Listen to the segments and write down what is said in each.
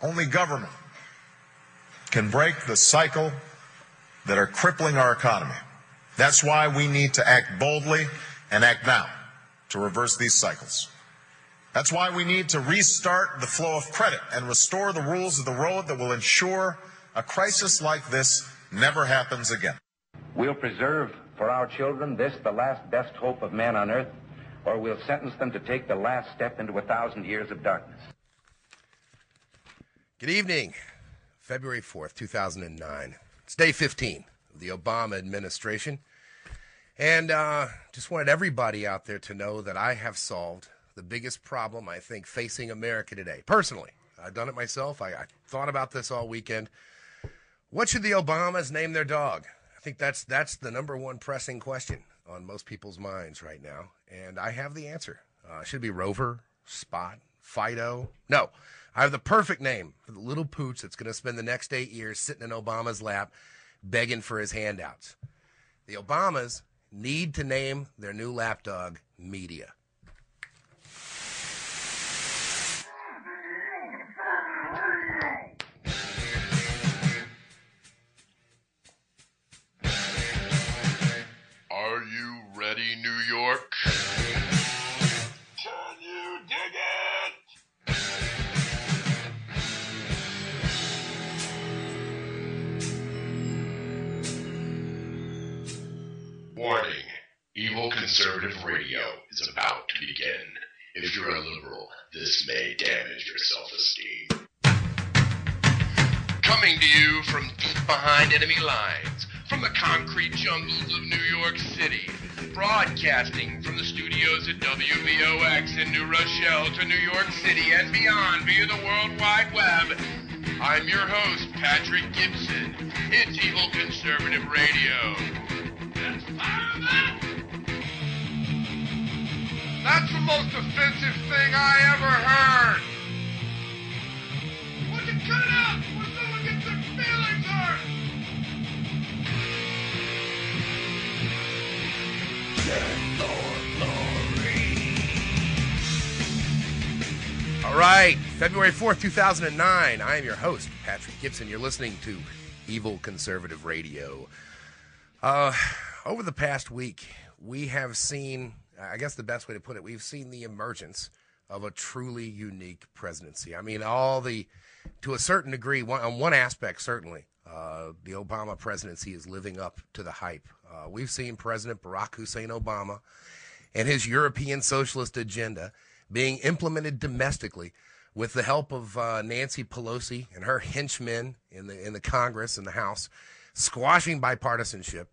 Only government can break the cycle that are crippling our economy. That's why we need to act boldly and act now to reverse these cycles. That's why we need to restart the flow of credit and restore the rules of the road that will ensure a crisis like this never happens again. We'll preserve for our children this, the last best hope of man on earth, or we'll sentence them to take the last step into 1,000 years of darkness. Good evening. February 4th, 2009. It's day 15 of the Obama administration. And just wanted everybody out there to know that I have solved the biggest problem, I think, facing America today. Personally, I've done it myself. I thought about this all weekend. What should the Obamas name their dog? I think that's the number one pressing question on most people's minds right now. And I have the answer. Should it be Rover, Spot, Fido? No. I have the perfect name for the little pooch that's going to spend the next 8 years sitting in Obama's lap begging for his handouts. The Obamas need to name their new lapdog Media. Are you ready, New York? Can you dig it? Warning, evil conservative radio is about to begin. If you're a liberal, this may damage your self-esteem. Coming to you from deep behind enemy lines, from the concrete jungles of New York City, broadcasting from the studios at WVOX in New Rochelle to New York City and beyond via the World Wide Web, I'm your host, Patrick Gibson. It's Evil Conservative Radio. That's fire. That's the most offensive thing I ever heard. Would you cut it out before someone gets their feelings hurt? All right, February 4th, 2009. I am your host, Patrick Gibson. You're listening to Evil Conservative Radio. Over the past week, we have seen, I guess the best way to put it, we've seen the emergence of a truly unique presidency. I mean, to a certain degree, on one aspect, certainly, the Obama presidency is living up to the hype. We've seen President Barack Hussein Obama and his European socialist agenda being implemented domestically with the help of Nancy Pelosi and her henchmen in the Congress and the House, squashing bipartisanship,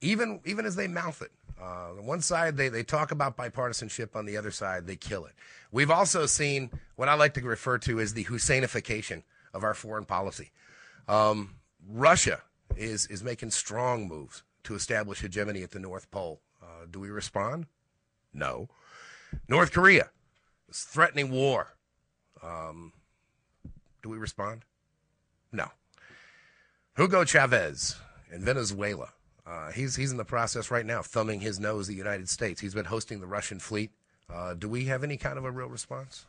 even as they mouth it. On one side, they talk about bipartisanship. On the other side, they kill it. We've also seen what I like to refer to as the Husseinification of our foreign policy. Russia is making strong moves to establish hegemony at the North Pole. Do we respond? No. North Korea is threatening war. Do we respond? No. Hugo Chavez in Venezuela. He's in the process right now of thumbing his nose at the United States. He's been hosting the Russian fleet. Do we have any kind of a real response?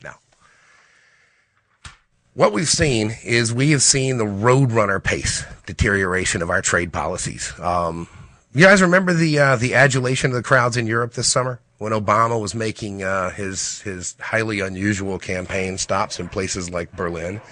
No. What we've seen is we have seen the roadrunner pace deterioration of our trade policies. You guys remember the adulation of the crowds in Europe this summer when Obama was making his highly unusual campaign stops in places like Berlin?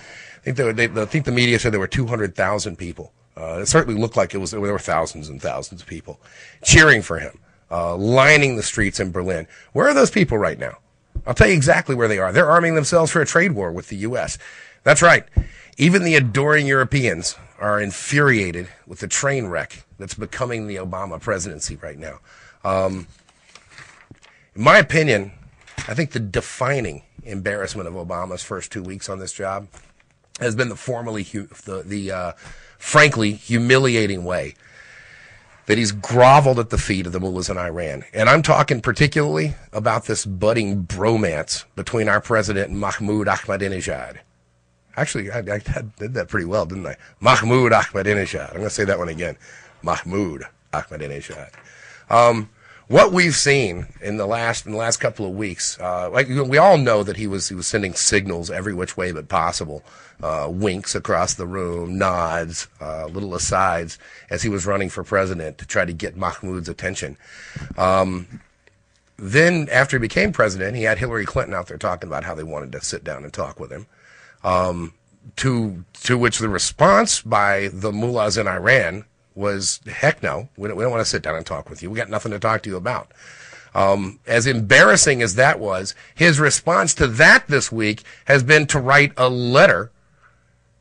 I think the media said there were 200,000 people. It certainly looked like there were thousands and thousands of people cheering for him, lining the streets in Berlin. Where are those people right now? I'll tell you exactly where they are. They're arming themselves for a trade war with the U.S. That's right. Even the adoring Europeans are infuriated with the train wreck that's becoming the Obama presidency right now. In my opinion, I think the defining embarrassment of Obama's first 2 weeks on this job has been the frankly humiliating way that he's groveled at the feet of the mullahs in Iran. And I'm talking particularly about this budding bromance between our president and Mahmoud Ahmadinejad. Actually, I did that pretty well, didn't I? Mahmoud Ahmadinejad. I'm going to say that one again. Mahmoud Ahmadinejad. what we've seen in the last couple of weeks, like we all know that he was sending signals every which way but possible, winks across the room, nods, little asides as he was running for president to try to get Mahmoud's attention. Then after he became president, he had Hillary Clinton out there talking about how they wanted to sit down and talk with him. To which the response by the mullahs in Iran was, heck no, we don't want to sit down and talk with you. We got nothing to talk to you about. As embarrassing as that was, his response to that this week has been to write a letter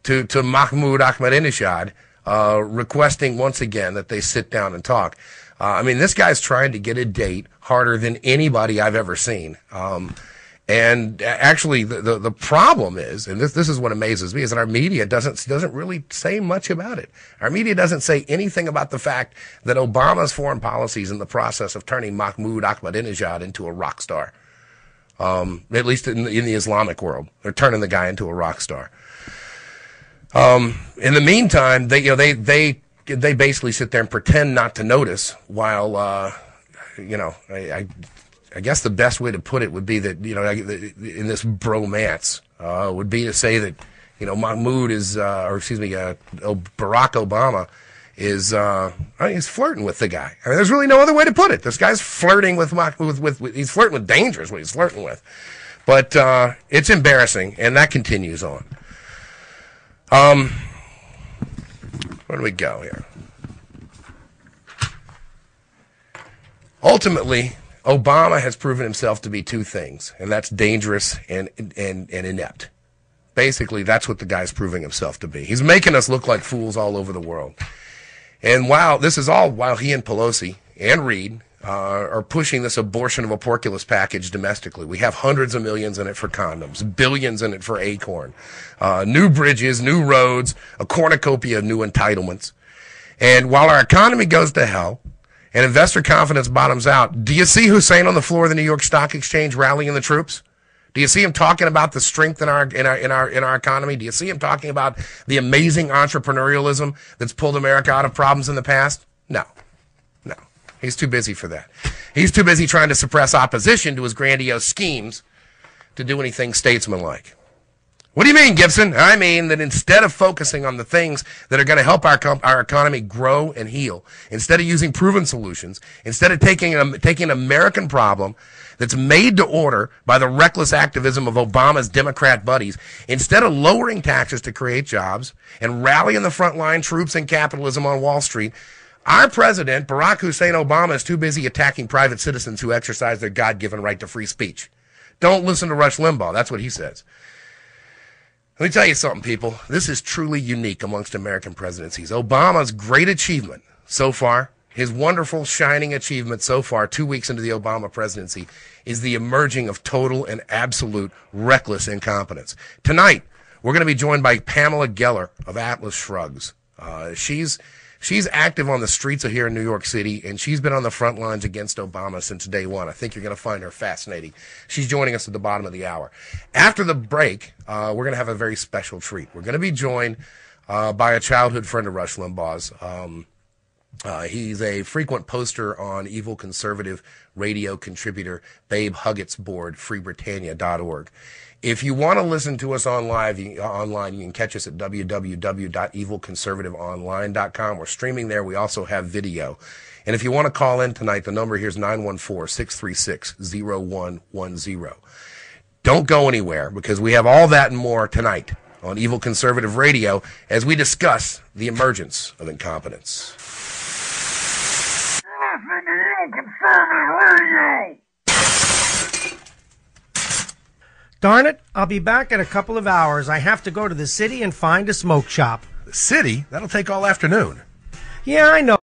to Mahmoud Ahmadinejad, requesting once again that they sit down and talk. I mean, this guy's trying to get a date harder than anybody I've ever seen. And actually, the problem is, and this is what amazes me, is that our media doesn't really say much about it. Our media doesn't say anything about the fact that Obama's foreign policy is in the process of turning Mahmoud Ahmadinejad into a rock star. At least in the Islamic world, they're turning the guy into a rock star. In the meantime, they basically sit there and pretend not to notice while, I guess the best way to put it would be that, in this bromance, would be to say that, Mahmoud is, Barack Obama is, he's flirting with the guy. I mean, there's really no other way to put it. This guy's flirting with he's flirting with danger is what he's flirting with. But, it's embarrassing, and that continues on. Where do we go here? Ultimately, Obama has proven himself to be two things, and that's dangerous and inept. Basically, that's what the guy's proving himself to be. He's making us look like fools all over the world. And while he and Pelosi and Reid are pushing this abortion of a porculus package domestically. We have hundreds of millions in it for condoms, billions in it for Acorn, new bridges, new roads, a cornucopia of new entitlements. And while our economy goes to hell, and investor confidence bottoms out, do you see Hussein on the floor of the New York Stock Exchange rallying the troops? Do you see him talking about the strength in our economy? Do you see him talking about the amazing entrepreneurialism that's pulled America out of problems in the past? No. He's too busy for that. He's too busy trying to suppress opposition to his grandiose schemes to do anything statesmanlike. What do you mean, Gibson? I mean that instead of focusing on the things that are going to help our economy grow and heal, instead of using proven solutions, instead of taking an American problem that's made to order by the reckless activism of Obama's Democrat buddies, instead of lowering taxes to create jobs and rallying the frontline troops and capitalism on Wall Street, our president, Barack Hussein Obama, is too busy attacking private citizens who exercise their God-given right to free speech. Don't listen to Rush Limbaugh. That's what he says. Let me tell you something, people. This is truly unique amongst American presidencies. Obama's great achievement so far, his wonderful, shining achievement so far, 2 weeks into the Obama presidency, is the emerging of total and absolute reckless incompetence. Tonight, we're going to be joined by Pamela Geller of Atlas Shrugs. She's active on the streets of here in New York City, and she's been on the front lines against Obama since day one. I think you're going to find her fascinating. She's joining us at the bottom of the hour. After the break, we're going to have a very special treat. We're going to be joined by a childhood friend of Rush Limbaugh's. He's a frequent poster on evil conservative radio contributor Babe Huggett's board, freebritannia.org. If you want to listen to us online, you can catch us at www.evilconservativeonline.com. We're streaming there. We also have video. And if you want to call in tonight, the number here is 914-636-0110. Don't go anywhere, because we have all that and more tonight on Evil Conservative Radio as we discuss the emergence of incompetence. You're listening to Evil Conservative Radio! Darn it, I'll be back in a couple of hours. I have to go to the city and find a smoke shop. The city? That'll take all afternoon. Yeah, I know.